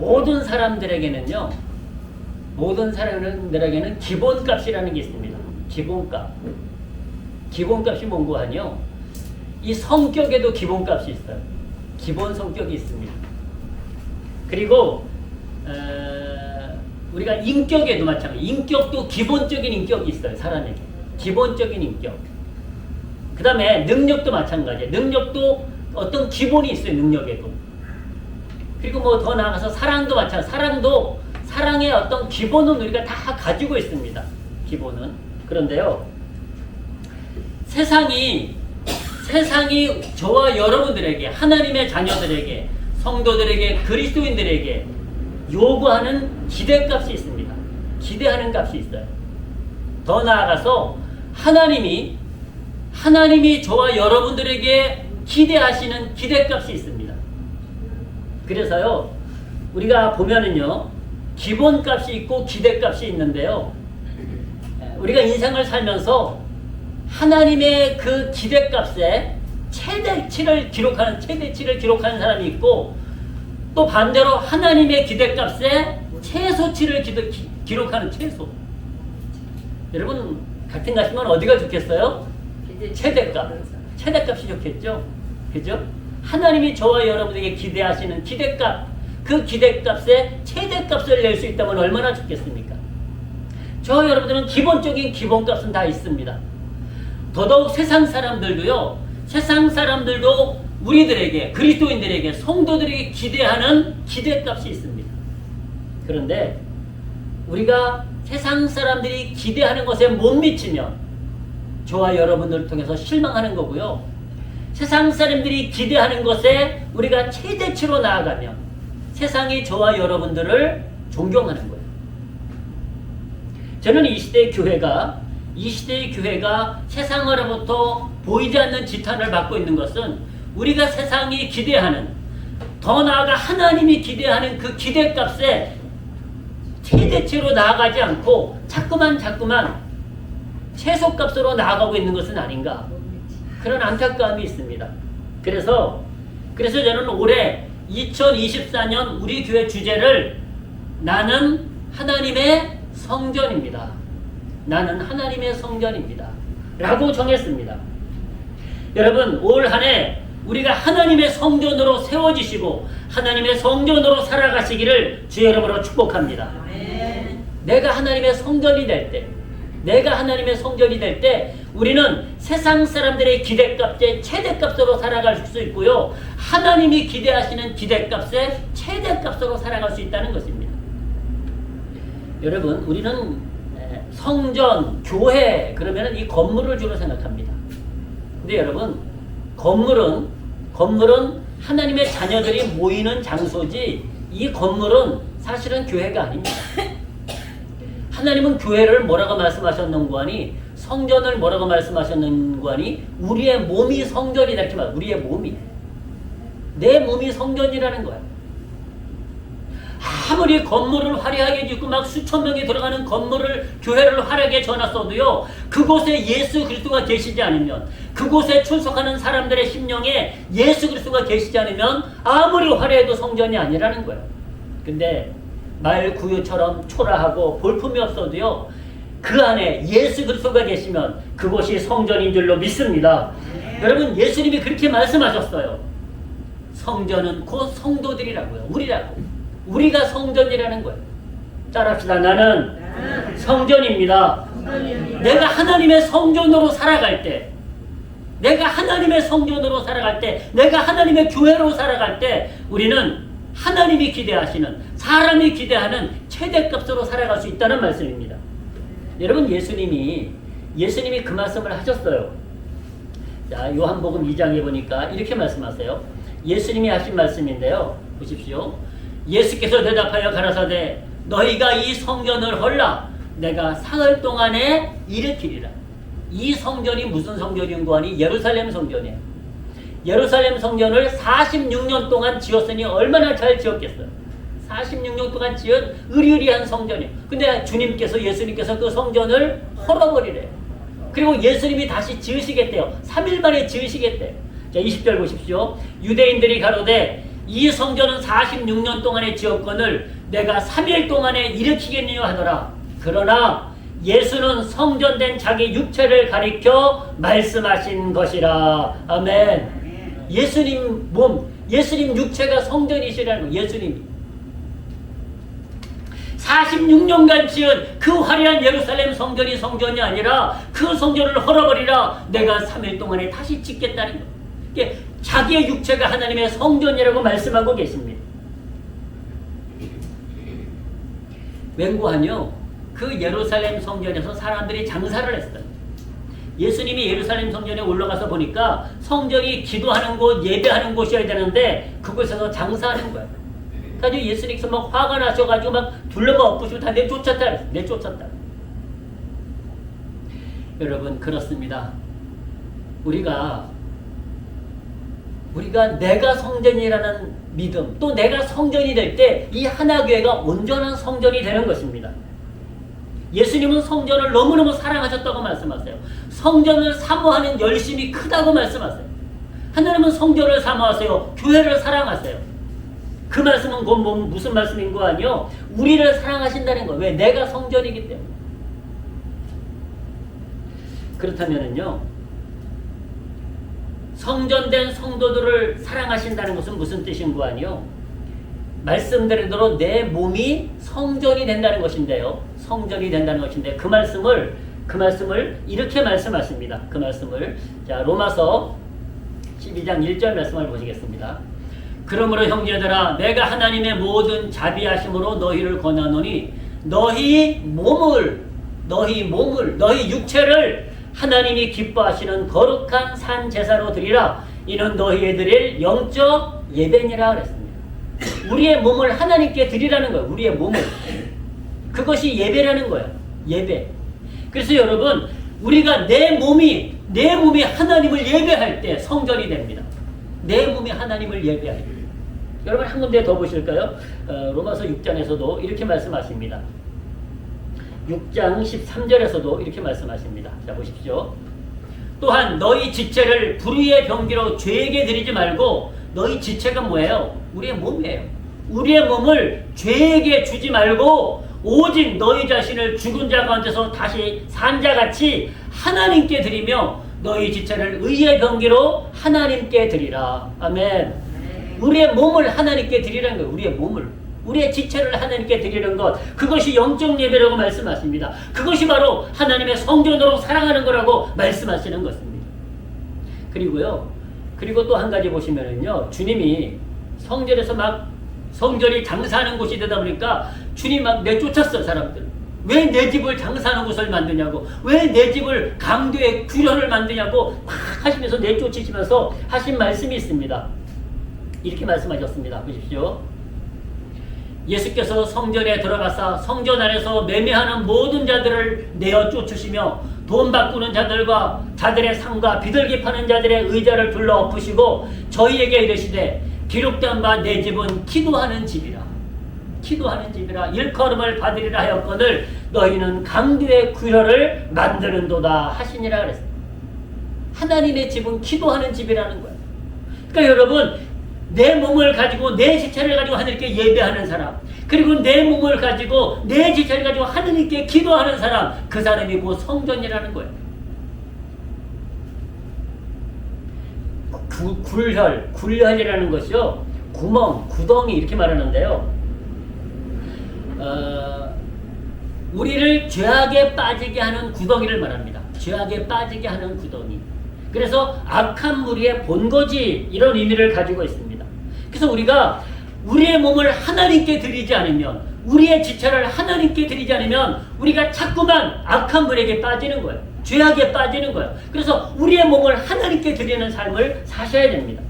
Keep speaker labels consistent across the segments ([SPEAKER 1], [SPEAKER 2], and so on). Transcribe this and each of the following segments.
[SPEAKER 1] 모든 사람들에게는요, 모든 사람들에게는 기본값이라는 게 있습니다. 기본값. 기본값이 뭔고 하니요, 이 성격에도 기본값이 있어요. 기본 성격이 있습니다. 그리고 우리가 인격에도 마찬가지. 인격도 기본적인 인격이 있어요. 사람에게 기본적인 인격. 그 다음에 능력도 마찬가지예요. 능력도 어떤 기본이 있어요. 능력에도. 그리고 뭐 더 나아가서 사랑도 마찬가지. 사랑의 어떤 기본은 우리가 다 가지고 있습니다. 기본은. 그런데요, 세상이 저와 여러분들에게, 하나님의 자녀들에게, 성도들에게, 그리스도인들에게 요구하는 기대값이 있습니다. 기대하는 값이 있어요. 더 나아가서 하나님이 저와 여러분들에게 기대하시는 기대값이 있습니다. 그래서요, 우리가 보면은요, 기본값이 있고 기대값이 있는데요, 우리가 인생을 살면서 하나님의 그 기대값에 최대치를 기록하는 사람이 있고, 또 반대로 하나님의 기대값에 최소치를 기록하는 최소. 여러분 같은 가시면 어디가 좋겠어요? 최대값. 최대값이 좋겠죠? 그죠? 하나님이 저와 여러분에게 기대하시는 기대값, 그 기대값에 최대값을 낼 수 있다면 얼마나 좋겠습니까? 저와 여러분들은 기본적인 기본값은 다 있습니다. 더더욱 세상 사람들도 우리들에게, 그리스도인들에게, 성도들에게 기대하는 기대값이 있습니다. 그런데 우리가 세상 사람들이 기대하는 것에 못 미치면 저와 여러분들을 통해서 실망하는 거고요. 세상 사람들이 기대하는 것에 우리가 최대치로 나아가면 세상이 저와 여러분들을 존경하는 거예요. 저는 이 시대의 교회가 세상으로부터 보이지 않는 지탄을 받고 있는 것은 우리가 세상이 기대하는, 더 나아가 하나님이 기대하는 그 기대값에 최대치로 나아가지 않고 자꾸만 최소값으로 나아가고 있는 것은 아닌가, 그런 안타까움이 있습니다. 그래서 저는 올해 2024년 우리 교회 주제를 나는 하나님의 성전입니다. 나는 하나님의 성전입니다. 라고 정했습니다. 여러분, 올 한 해 우리가 하나님의 성전으로 세워지시고 하나님의 성전으로 살아가시기를 주 여러분으로 축복합니다. 내가 하나님의 성전이 될 때 우리는 세상 사람들의 기대값에 최대값으로 살아갈 수 있고요, 하나님이 기대하시는 기대값에 최대값으로 살아갈 수 있다는 것입니다. 여러분, 우리는 성전, 교회 그러면 이 건물을 주로 생각합니다. 근데 여러분, 건물은 하나님의 자녀들이 모이는 장소지, 이 건물은 사실은 교회가 아닙니다. 하나님은 교회를 뭐라고 말씀하셨는고 하니, 성전을 뭐라고 말씀하셨는고 하니, 우리의 몸이 성전이다 이렇게 말. 우리의 몸이, 내 몸이 성전이라는 거야. 아무리 건물을 화려하게 짓고 막 수천 명이 들어가는 건물을, 교회를 화려하게 지어놨어도요, 그곳에 예수 그리스도가 계시지 않으면, 그곳에 출석하는 사람들의 심령에 예수 그리스도가 계시지 않으면 아무리 화려해도 성전이 아니라는 거예요. 근데 말 구유처럼 초라하고 볼품이 없어도요, 그 안에 예수 그리스도가 계시면 그곳이 성전인 줄로 믿습니다. 여러분, 예수님이 그렇게 말씀하셨어요. 성전은 곧 성도들이라고요. 우리가 성전이라는 거예요. 따라합시다. 나는 성전입니다. 내가 하나님의 성전으로 살아갈 때, 내가 하나님의 교회로 살아갈 때 우리는 하나님이 기대하시는, 사람이 기대하는 최대값으로 살아갈 수 있다는 말씀입니다. 여러분, 예수님이 그 말씀을 하셨어요. 자, 요한복음 2장에 보니까 이렇게 말씀하세요. 예수님이 하신 말씀인데요, 보십시오. 예수께서 대답하여 가라사대 너희가 이 성전을 헐라 내가 사흘 동안에 일으키리라. 이 성전이 무슨 성전인고 하니 예루살렘 성전이에요. 예루살렘 성전을 46년 동안 지었으니 얼마나 잘 지었겠어요. 46년 동안 지은 으리으리한 성전이에요. 근데 예수님께서 그 성전을 헐어버리래요. 그리고 예수님이 다시 지으시겠대요. 3일 만에 지으시겠대요. 자, 20절 보십시오. 유대인들이 가로되 이 성전은 46년 동안의 지역권을 내가 3일 동안에 일으키겠느냐 하더라. 그러나 예수는 성전된 자기 육체를 가리켜 말씀하신 것이라. 아멘. 예수님 몸, 예수님 육체가 성전이시라는 거. 예수님 46년간 지은 그 화려한 예루살렘 성전이 성전이 아니라 그 성전을 헐어버리라. 내가 3일 동안에 다시 짓겠다는 거. 이게 자기의 육체가 하나님의 성전이라고 말씀하고 계십니다. 맹고하뇨. 그 예루살렘 성전에서 사람들이 장사를 했어요. 예수님이 예루살렘 성전에 올라가서 보니까 성전이 기도하는 곳, 예배하는 곳이어야 되는데 그곳에서 장사하는 거예요. 그래서 예수님께서 막 화가 나셔가지고 막 둘러봐 엎으시고 다 내쫓았다 그랬어요. 내쫓았다. 여러분 그렇습니다. 우리가 내가 성전이라는 믿음, 또 내가 성전이 될 때 이 하나교회가 온전한 성전이 되는 것입니다. 예수님은 성전을 너무너무 사랑하셨다고 말씀하세요. 성전을 사모하는 열심이 크다고 말씀하세요. 하나님은 성전을 사모하세요. 교회를 사랑하세요. 그 말씀은 곧 무슨 말씀인 거 아니요? 우리를 사랑하신다는 거예요. 왜? 내가 성전이기 때문에. 그렇다면은요, 성전된 성도들을 사랑하신다는 것은 무슨 뜻인 거 아니요? 말씀드린 대로 내 몸이 성전이 된다는 것인데요. 성전이 된다는 것인데 그 말씀을 이렇게 말씀하십니다. 그 말씀을 자 로마서 12장 1절 말씀을 보시겠습니다. 그러므로 형제들아 내가 하나님의 모든 자비하심으로 너희를 권하노니 너희 육체를 하나님이 기뻐하시는 거룩한 산 제사로 드리라. 이는 너희의 드릴 영적 예배니라 그랬습니다. 우리의 몸을 하나님께 드리라는 거예요. 우리의 몸을. 그것이 예배라는 거예요. 예배. 그래서 여러분 우리가 내 몸이 하나님을 예배할 때 성전이 됩니다. 내 몸이 하나님을 예배할 때. 여러분 한 군데 더 보실까요? 로마서 6장에서도 이렇게 말씀하십니다. 6장 13절에서도 이렇게 말씀하십니다. 자 보십시오. 또한 너희 지체를 불의의 병기로 죄에게 드리지 말고 너희 지체가 뭐예요? 우리의 몸이에요. 우리의 몸을 죄에게 주지 말고 오직 너희 자신을 죽은 자 가운데서 다시 산 자같이 하나님께 드리며 너희 지체를 의의 병기로 하나님께 드리라. 아멘. 우리의 몸을 하나님께 드리라는 거예요. 우리의 몸을. 우리의 지체를 하나님께 드리는 것. 그것이 영적 예배라고 말씀하십니다. 그것이 바로 하나님의 성전으로 사랑하는 거라고 말씀하시는 것입니다. 그리고 또 한 가지 보시면은요. 주님이 성전에서 막 성전이 장사하는 곳이 되다 보니까 주님 막 내쫓았어 사람들. 왜 내 집을 장사하는 곳을 만드냐고, 왜 내 집을 강도의 규련을 만드냐고 막 하시면서 내쫓으시면서 하신 말씀이 있습니다. 이렇게 말씀하셨습니다. 보십시오. 예수께서 성전에 들어가사 성전 안에서 매매하는 모든 자들을 내어 쫓으시며 돈 바꾸는 자들과 자들의 상과 비둘기 파는 자들의 의자를 둘러 엎으시고 저희에게 이르시되 기록된 바 내 집은 기도하는 집이라. 기도하는 집이라 일컬음을 받으리라 하였거늘 너희는 강도의 규례를 만드는도다 하시니라 그랬습니다. 하나님의 집은 기도하는 집이라는 거예요. 그러니까 여러분 내 몸을 가지고 내 지체를 가지고 하나님께 예배하는 사람, 그리고 내 몸을 가지고 내 지체를 가지고 하나님께 기도하는 사람, 그 사람이 곧 성전이라는 거예요. 굴혈이라는 것이요, 구멍, 구덩이 이렇게 말하는데요. 우리를 죄악에 빠지게 하는 구덩이를 말합니다. 죄악에 빠지게 하는 구덩이. 그래서 악한 무리의 본거지 이런 의미를 가지고 있습니다. 그래서 우리가 우리의 몸을 하나님께 드리지 않으면, 우리의 지체를 하나님께 드리지 않으면 우리가 자꾸만 악한 물에게 빠지는 거예요. 죄악에 빠지는 거예요. 그래서 우리의 몸을 하나님께 드리는 삶을 사셔야 됩니다.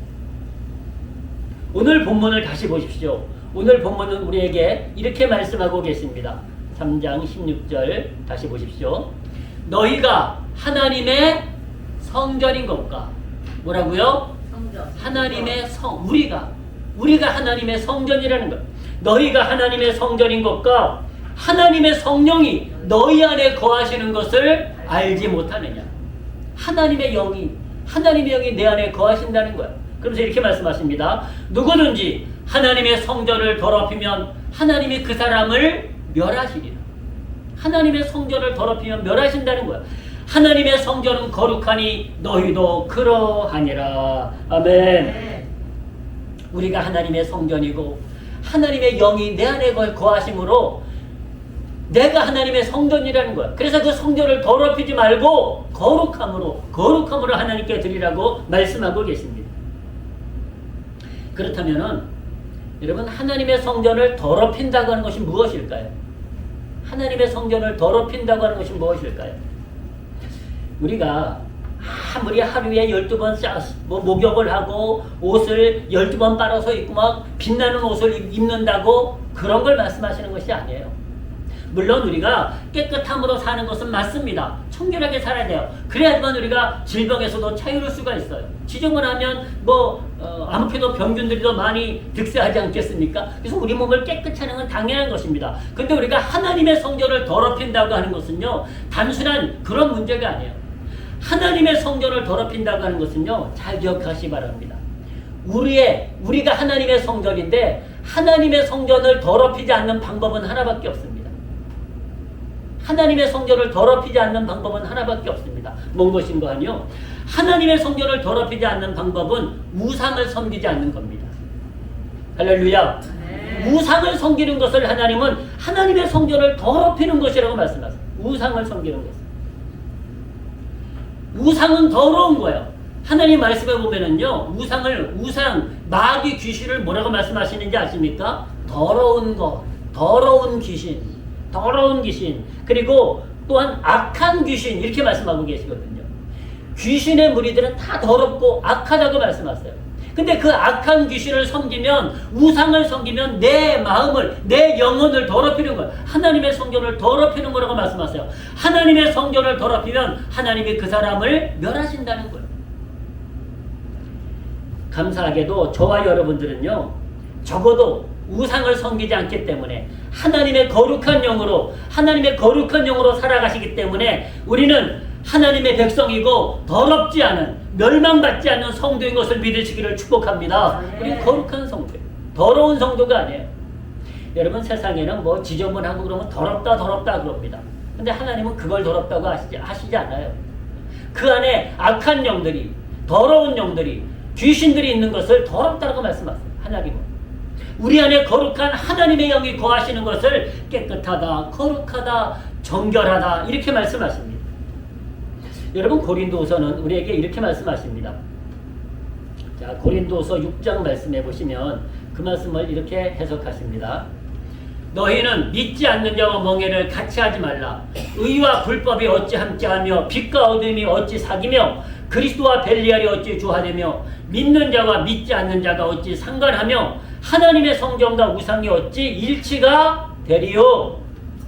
[SPEAKER 1] 오늘 본문을 다시 보십시오. 오늘 본문은 우리에게 이렇게 말씀하고 계십니다. 3장 16절 다시 보십시오. 너희가 하나님의 성전인 것과 뭐라고요? 성전. 하나님의 우리가 하나님의 성전이라는 것. 너희가 하나님의 성전인 것과 하나님의 성령이 너희 안에 거하시는 것을 알지 못하느냐. 하나님의 영이 내 안에 거하신다는 거예요. 그러면서 이렇게 말씀하십니다. 누구든지 하나님의 성전을 더럽히면 하나님이 그 사람을 멸하시리라. 하나님의 성전을 더럽히면 멸하신다는 거야. 하나님의 성전은 거룩하니 너희도 그러하니라. 아멘. 우리가 하나님의 성전이고 하나님의 영이 내 안에 거하심으로 내가 하나님의 성전이라는 거야. 그래서 그 성전을 더럽히지 말고 거룩함으로 하나님께 드리라고 말씀하고 계십니다. 그렇다면은 여러분, 하나님의 성전을 더럽힌다고 하는 것이 무엇일까요? 하나님의 성전을 더럽힌다고 하는 것이 무엇일까요? 우리가 아무리 하루에 12번 목욕을 하고 옷을 12번 빨아서 입고 막 빛나는 옷을 입는다고 그런 걸 말씀하시는 것이 아니에요. 물론 우리가 깨끗함으로 사는 것은 맞습니다. 청결하게 살아야 돼요. 그래야지만 우리가 질병에서도 자유로울 수가 있어요. 지저분하면 아무래도 병균들이 더 많이 득세하지 않겠습니까? 그래서 우리 몸을 깨끗이 하는 건 당연한 것입니다. 근데 우리가 하나님의 성전을 더럽힌다고 하는 것은요, 단순한 그런 문제가 아니에요. 하나님의 성전을 더럽힌다고 하는 것은요, 잘 기억하시기 바랍니다. 우리가 하나님의 성전인데 하나님의 성전을 더럽히지 않는 방법은 하나밖에 없습니다. 하나님의 성전을 더럽히지 않는 방법은 하나밖에 없습니다. 뭔 것인가 하니요, 하나님의 성전을 더럽히지 않는 방법은 우상을 섬기지 않는 겁니다. 할렐루야. 우상을 섬기는 것을 하나님은 하나님의 성전을 더럽히는 것이라고 말씀하세요. 우상을 섬기는 것. 우상은 더러운 거예요. 하나님 말씀에 보면은요, 마귀 귀신을 뭐라고 말씀하시는지 아십니까? 더러운 것, 더러운 귀신, 그리고 또한 악한 귀신, 이렇게 말씀하고 계시거든요. 귀신의 무리들은 다 더럽고 악하다고 말씀하세요. 근데 그 악한 귀신을 섬기면, 우상을 섬기면 내 마음을, 내 영혼을 더럽히는 거예요. 하나님의 성전을 더럽히는 거라고 말씀하세요. 하나님의 성전을 더럽히면 하나님이 그 사람을 멸하신다는 거예요. 감사하게도 저와 여러분들은요, 적어도 우상을 섬기지 않기 때문에 하나님의 거룩한 영으로 살아가시기 때문에 우리는 하나님의 백성이고 더럽지 않은, 멸망받지 않는 성도인 것을 믿으시기를 축복합니다. 우리 거룩한 성도예요. 더러운 성도가 아니에요. 여러분, 세상에는 뭐 지저분하고 그러면 더럽다 그럽니다. 근데 하나님은 그걸 더럽다고 하시지 않아요. 그 안에 악한 영들이, 더러운 영들이, 귀신들이 있는 것을 더럽다고 말씀하세요. 하나님은 우리 안에 거룩한 하나님의 영이 거하시는 것을 깨끗하다, 거룩하다, 정결하다, 이렇게 말씀하십니다. 여러분, 고린도서는 우리에게 이렇게 말씀하십니다. 자, 고린도서 6장 말씀해 보시면 그 말씀을 이렇게 해석하십니다. 너희는 믿지 않는 자와 멍에를 같이 하지 말라. 의와 불법이 어찌 함께하며 빛과 어둠이 어찌 사귀며 그리스도와 벨리알이 어찌 조화되며 믿는 자와 믿지 않는 자가 어찌 상관하며 하나님의 성전과 우상이 어찌 일치가 되리요.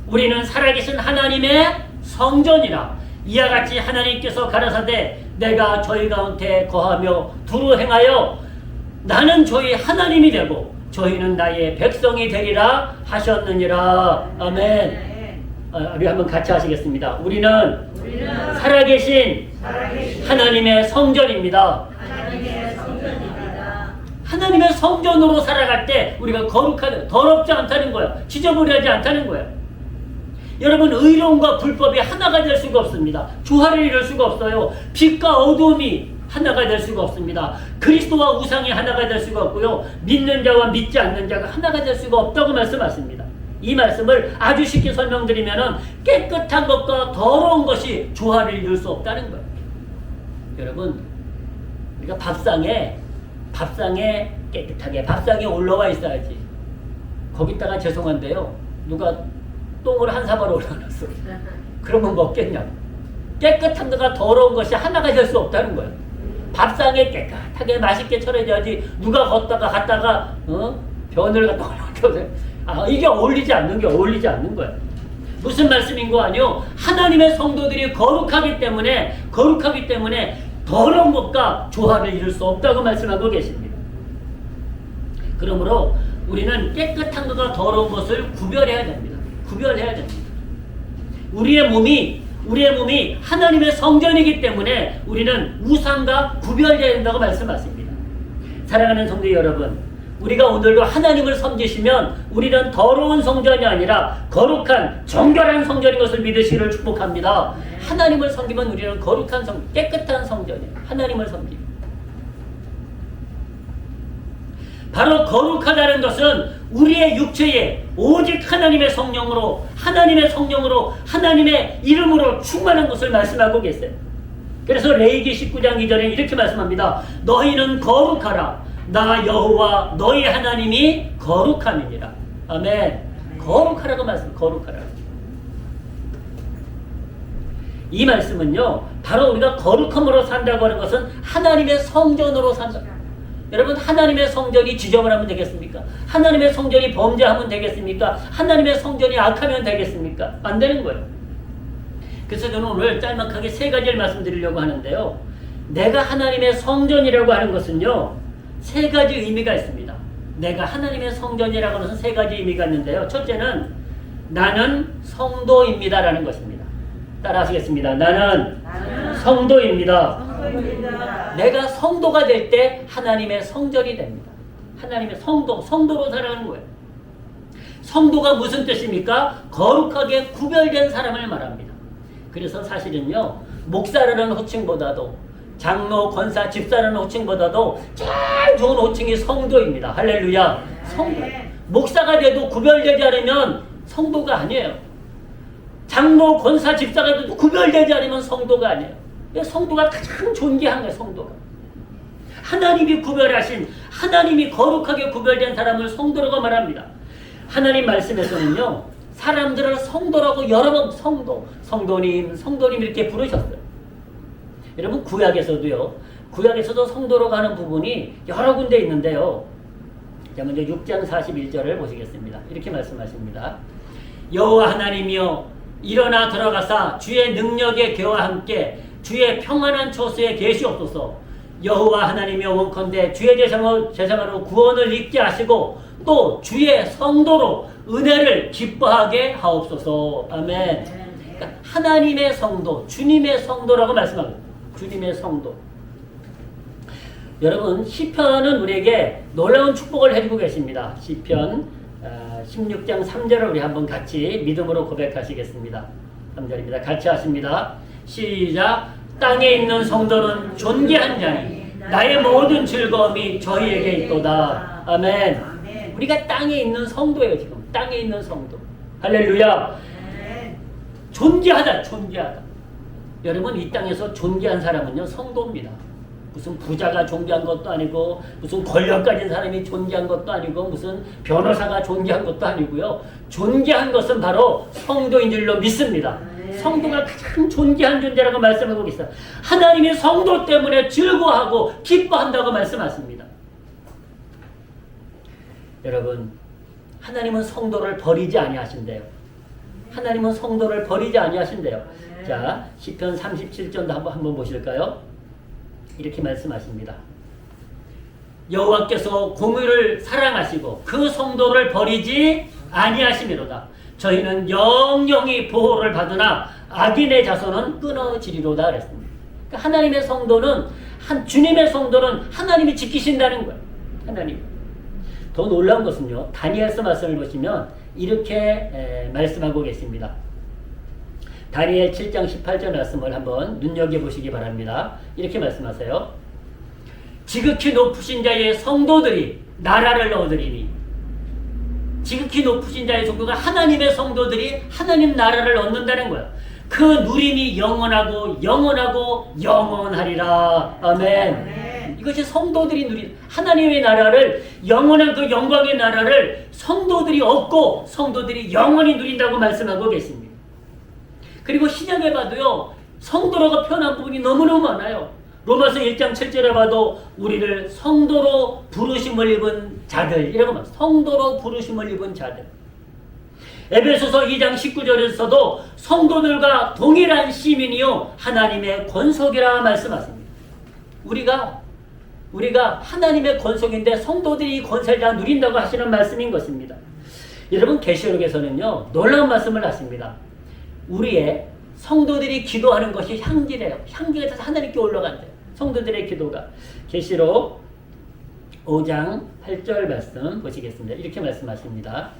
[SPEAKER 1] 우리는 살아계신 하나님의 성전이라. 이와 같이 하나님께서 가라사대 내가 저희 가운데 거하며 두루 행하여 나는 저희 하나님이 되고 저희는 나의 백성이 되리라 하셨느니라. 아멘. 우리 한번 같이 하시겠습니다. 우리는 살아계신 하나님의 성전입니다. 하나님의 성전으로 살아갈 때 우리가 더럽지 않다는 거예요. 지저분하지 않다는 거예요. 여러분, 의로움과 불법이 하나가 될 수가 없습니다. 조화를 이룰 수가 없어요. 빛과 어두움이 하나가 될 수가 없습니다. 그리스도와 우상이 하나가 될 수가 없고요. 믿는 자와 믿지 않는 자가 하나가 될 수가 없다고 말씀하십니다. 이 말씀을 아주 쉽게 설명드리면 깨끗한 것과 더러운 것이 조화를 이룰 수 없다는 거예요. 여러분, 우리가 밥상에 깨끗하게 밥상에 올라와 있어야지. 거기다가 죄송한데요, 누가 똥을 한 사발 올려놨어. 그러면 먹겠냐고. 깨끗한 것과 더러운 것이 하나가 될 수 없다는 거예요. 밥상에 깨끗하게 맛있게 차려져야지. 누가 갔다가 변을 갖다 올려놓고 이게 어울리지 않는 거예요. 무슨 말씀인 거 아니요? 하나님의 성도들이 거룩하기 때문에 더러운 것과 조화를 이룰 수 없다고 말씀하고 계십니다. 그러므로 우리는 깨끗한 것과 더러운 것을 구별해야 됩니다. 우리의 몸이 하나님의 성전이기 때문에 우리는 우상과 구별해야 된다고 말씀하십니다. 사랑하는 성도 여러분, 우리가 오늘도 하나님을 섬기시면 우리는 더러운 성전이 아니라 거룩한 정결한 성전인 것을 믿으시기를 축복합니다. 하나님을 섬기면 우리는 거룩한 깨끗한 성전이에요. 하나님을 섬기면. 바로 거룩하다는 것은 우리의 육체에 오직 하나님의 성령으로 하나님의 이름으로 충만한 것을 말씀하고 계세요. 그래서 레위기 19장 2절에 이렇게 말씀합니다. 너희는 거룩하라. 나 여호와 너희 하나님이 거룩함이니라. 아멘. 거룩하라고 거룩하라고. 이 말씀은요, 바로 우리가 거룩함으로 산다고 하는 것은 하나님의 성전으로 산다. 여러분, 하나님의 성전이 지저분하면 되겠습니까? 하나님의 성전이 범죄하면 되겠습니까? 하나님의 성전이 악하면 되겠습니까? 안 되는 거예요. 그래서 저는 오늘 짤막하게 세 가지를 말씀드리려고 하는데요. 내가 하나님의 성전이라고 하는 것은요, 세 가지 의미가 있습니다. 내가 하나님의 성전이라고 하는 것은 세 가지 의미가 있는데요. 첫째는 나는 성도입니다라는 것입니다. 따라 하시겠습니다. 나는 성도입니다. 내가 성도가 될 때 하나님의 성전이 됩니다. 하나님의 성도로 살아가는 거예요. 성도가 무슨 뜻입니까? 거룩하게 구별된 사람을 말합니다. 그래서 사실은요, 목사라는 호칭보다도 장로, 권사, 집사라는 호칭보다도 제일 좋은 호칭이 성도입니다. 할렐루야. 성도. 목사가 돼도 구별되지 않으면 성도가 아니에요. 장로, 권사, 집사가 돼도 구별되지 않으면 성도가 아니에요. 성도가 가장 존귀한 거예요. 성도가. 하나님이 구별하신, 하나님이 거룩하게 구별된 사람을 성도라고 말합니다. 하나님 말씀에서는요, 사람들을 성도라고 여러 번 성도님 이렇게 부르셨어요. 여러분, 구약에서도 성도라고 하는 부분이 여러 군데 있는데요. 자, 먼저 6장 41절을 보시겠습니다. 이렇게 말씀하십니다. 여호와 하나님이여, 일어나 들어가사 주의 능력의 교와 함께 주의 평안한 처소에 계시옵소서. 여호와 하나님이여, 원컨대 주의 제사장으로 구원을 입게 하시고 또 주의 성도로 은혜를 기뻐하게 하옵소서. 아멘. 그러니까 하나님의 성도, 주님의 성도라고 말씀합니다. 주님의 성도. 여러분, 시편은 우리에게 놀라운 축복을 해주고 계십니다. 시편 16장 3절을 우리 한번 같이 믿음으로 고백하시겠습니다. 3절입니다. 같이 하십니다. 시작. 땅에 있는 성도는 존귀한 자니 나의 모든 즐거움이 저희에게 있도다. 아멘. 우리가 땅에 있는 성도예요. 지금 땅에 있는 성도. 할렐루야. 존귀하다. 여러분, 이 땅에서 존귀한 사람은요, 성도입니다. 무슨 부자가 존귀한 것도 아니고, 무슨 권력 가진 사람이 존귀한 것도 아니고, 무슨 변호사가 존귀한 것도 아니고요. 존귀한 것은 바로 성도인 줄로 믿습니다. 성도가 가장 존귀한 존재라고 말씀하고 있어요. 하나님이 성도 때문에 즐거워하고 기뻐한다고 말씀하십니다. 여러분, 하나님은 성도를 버리지 아니하신대요. 하나님은 성도를 버리지 아니하신대요. 자, 시편 37절도 한번 보실까요? 이렇게 말씀하십니다. 여호와께서 공의를 사랑하시고 그 성도를 버리지 아니하시미로다. 저희는 영영이 보호를 받으나 악인의 자손은 끊어지리로다 그랬습니다. 그러니까 하나님의 성도는, 주님의 성도는 하나님이 지키신다는 거예요. 하나님. 더 놀라운 것은요, 다니엘서 말씀을 보시면 이렇게 말씀하고 계십니다. 다니엘 7장 18절 말씀을 한번 눈여겨보시기 바랍니다. 이렇게 말씀하세요. 지극히 높으신 자의 성도들이 나라를 얻으리니, 지극히 높으신 자의 성도가 하나님의 성도들이 하나님 나라를 얻는다는 거예요. 그 누림이 영원하고 영원하리라. 아멘. 이것이 성도들이 누린 하나님의 나라를, 영원한 그 영광의 나라를 성도들이 얻고 성도들이 영원히 누린다고 말씀하고 계십니다. 그리고 신약에 봐도요, 성도라고 표현한 부분이 너무너무 많아요. 로마서 1장 7절에 봐도 우리를 성도로 부르심을 입은 자들이라고 말합니다. 성도로 부르심을 입은 자들. 에베소서 2장 19절에서도 성도들과 동일한 시민이요 하나님의 권속이라 말씀하십니다. 우리가 하나님의 권속인데 성도들이 이 권세를 다 누린다고 하시는 말씀인 것입니다. 여러분, 계시록에서는요, 놀라운 말씀을 하십니다. 우리의 성도들이 기도하는 것이 향기래요. 향기가 돼서 하나님께 올라간대요. 성도들의 기도가. 계시록 5장 8절 말씀 보시겠습니다. 이렇게 말씀하십니다.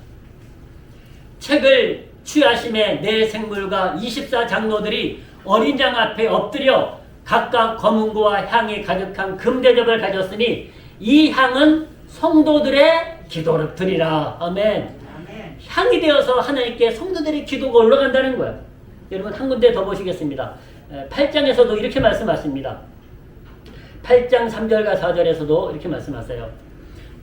[SPEAKER 1] 책을 취하심에 내 생물과 24장로들이 어린 양 앞에 엎드려 각각 검은고와 향이 가득한 금대접을 가졌으니 이 향은 성도들의 기도를 드리라. 아멘. 향이 되어서 하나님께 성도들의 기도가 올라간다는 거예요. 여러분 한 군데 더 보시겠습니다. 8장에서도 이렇게 말씀하십니다. 8장 3절과 4절에서도 이렇게 말씀하세요.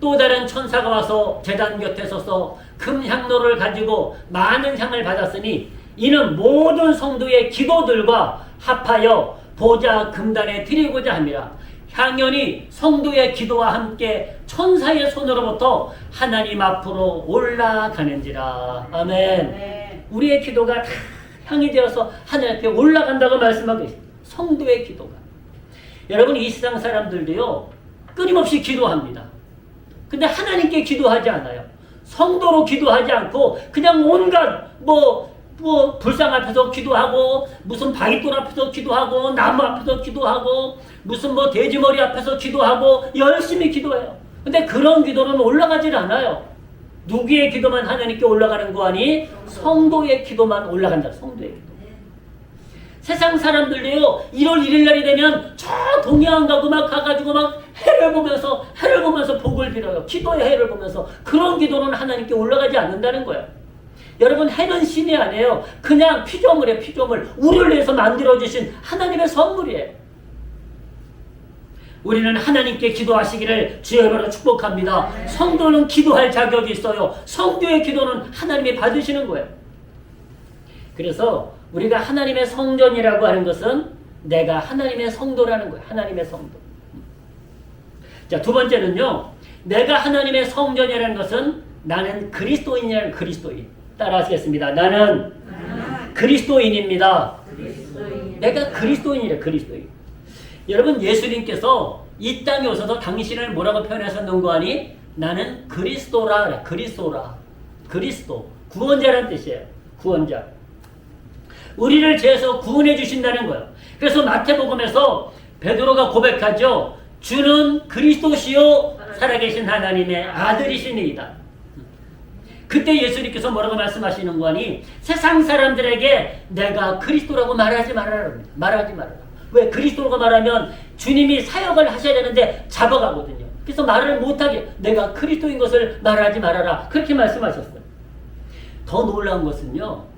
[SPEAKER 1] 또 다른 천사가 와서 제단 곁에 서서 금향로를 가지고 많은 향을 받았으니 이는 모든 성도의 기도들과 합하여 보좌 금단에 드리고자 함이라. 향연이 성도의 기도와 함께 천사의 손으로부터 하나님 앞으로 올라가는지라. 아멘. 우리의 기도가 다 향이 되어서 하나님 앞에 올라간다고 말씀하고 있습니다. 성도의 기도가. 여러분 이 세상 사람들도요 끊임없이 기도합니다. 근데 하나님께 기도하지 않아요. 성도로 기도하지 않고 그냥 온갖 불상 앞에서 기도하고 무슨 바위돌 앞에서 기도하고 나무 앞에서 기도하고 무슨 돼지머리 앞에서 기도하고 열심히 기도해요. 근데 그런 기도는 올라가질 않아요. 누구의 기도만 하나님께 올라가는 거 아니? 성도의 기도만 올라간다. 성도의 기도. 세상 사람들도요 1월 1일 날이 되면 저 동해안 가고 막 가가지고 막 해를 보면서 복을 빌어요. 기도의 해를 보면서. 그런 기도는 하나님께 올라가지 않는다는 거예요. 여러분 해는 신이 아니에요. 그냥 피조물이에요. 피조물. 우리를 위해서 만들어주신 하나님의 선물이에요. 우리는 하나님께 기도하시기를 주의 이름으로 축복합니다. 성도는 기도할 자격이 있어요. 성도의 기도는 하나님이 받으시는 거예요. 그래서 우리가 하나님의 성전이라고 하는 것은 내가 하나님의 성도라는 거예요. 하나님의 성도. 자, 두 번째는요. 내가 하나님의 성전이라는 것은 나는 그리스도인이라는 그리스도인. 따라 하시겠습니다. 나는 그리스도인입니다. 내가 그리스도인이래. 그리스도인. 여러분 예수님께서 이 땅에 오셔서 당신을 뭐라고 표현하셨는 거 아니? 나는 그리스도라. 그리스도라. 그리스도. 구원자라는 뜻이에요. 구원자. 우리를 죄에서 구원해 주신다는 거예요. 그래서 마태복음에서 베드로가 고백하죠. 주는 그리스도시요 살아계신 하나님의 아들이시니이다. 그때 예수님께서 뭐라고 말씀하시는 거니? 세상 사람들에게 내가 그리스도라고 말하지 말아라. 말하지 말아라. 왜? 그리스도라고 말하면 주님이 사역을 하셔야 되는데 잡아가거든요. 그래서 말을 못하게 내가 그리스도인 것을 말하지 말아라. 그렇게 말씀하셨어요. 더 놀라운 것은요.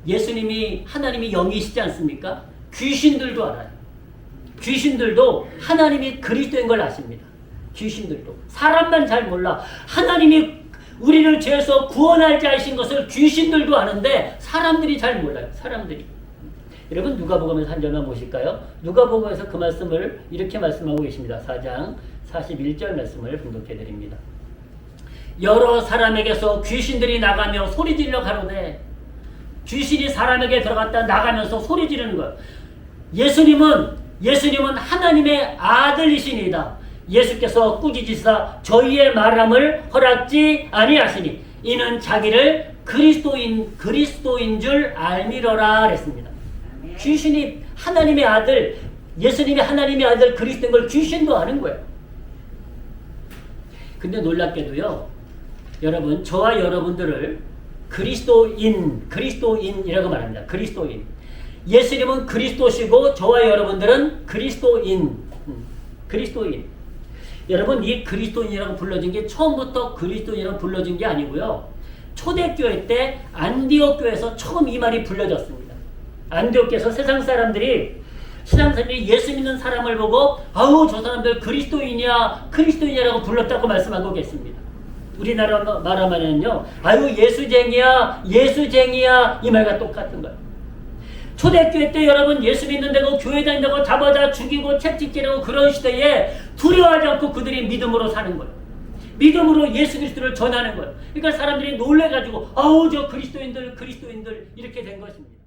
[SPEAKER 1] 예수님이 하나님이 영이시지 않습니까? 귀신들도 알아요. 귀신들도 하나님이 그리스도인 걸 아십니다. 귀신들도. 사람만 잘 몰라. 하나님이 우리를 죄에서 구원할 자이신 것을 귀신들도 아는데 사람들이 잘 몰라요. 사람들이. 여러분 누가복음에서 한 절만 보실까요? 누가복음에서 그 말씀을 이렇게 말씀하고 계십니다. 4장 41절 말씀을 분독해 드립니다. 여러 사람에게서 귀신들이 나가며 소리질러 가로되. 귀신이 사람에게 들어갔다 나가면서 소리 지르는 거예요. 예수님은 하나님의 아들이시니이다. 예수께서 꾸짖으사 저희의 말함을 허락지 아니하시니 이는 자기를 그리스도인 줄 알미러라 그랬습니다. 귀신이 하나님의 아들, 예수님이 하나님의 아들 그리스도인 걸 귀신도 아는 거예요. 근데 놀랍게도요. 여러분 저와 여러분들을 그리스도인이라고 말합니다. 그리스도인. 예수님은 그리스도시고 저와 여러분들은 그리스도인. 여러분 이 그리스도인이라고 불러진 게 처음부터 그리스도인이라고 불러진 게 아니고요. 초대교회 때 안디옥 교회에서 처음 이 말이 불려졌습니다. 안디옥에서 세상 사람들이 예수 믿는 사람을 보고 아우 저 사람들 그리스도인이라고 불렀다고 말씀하고 계십니다. 우리나라 말하면요, 아유 예수쟁이야 이 말과 똑같은 거예요. 초대교회 때 여러분 예수 믿는다고 교회 다닌다고 잡아다 죽이고 채찍질하고 그런 시대에 두려워하지 않고 그들이 믿음으로 사는 거예요. 믿음으로 예수 그리스도를 전하는 거예요. 그러니까 사람들이 놀래가지고 아우 저 그리스도인들 이렇게 된 것입니다.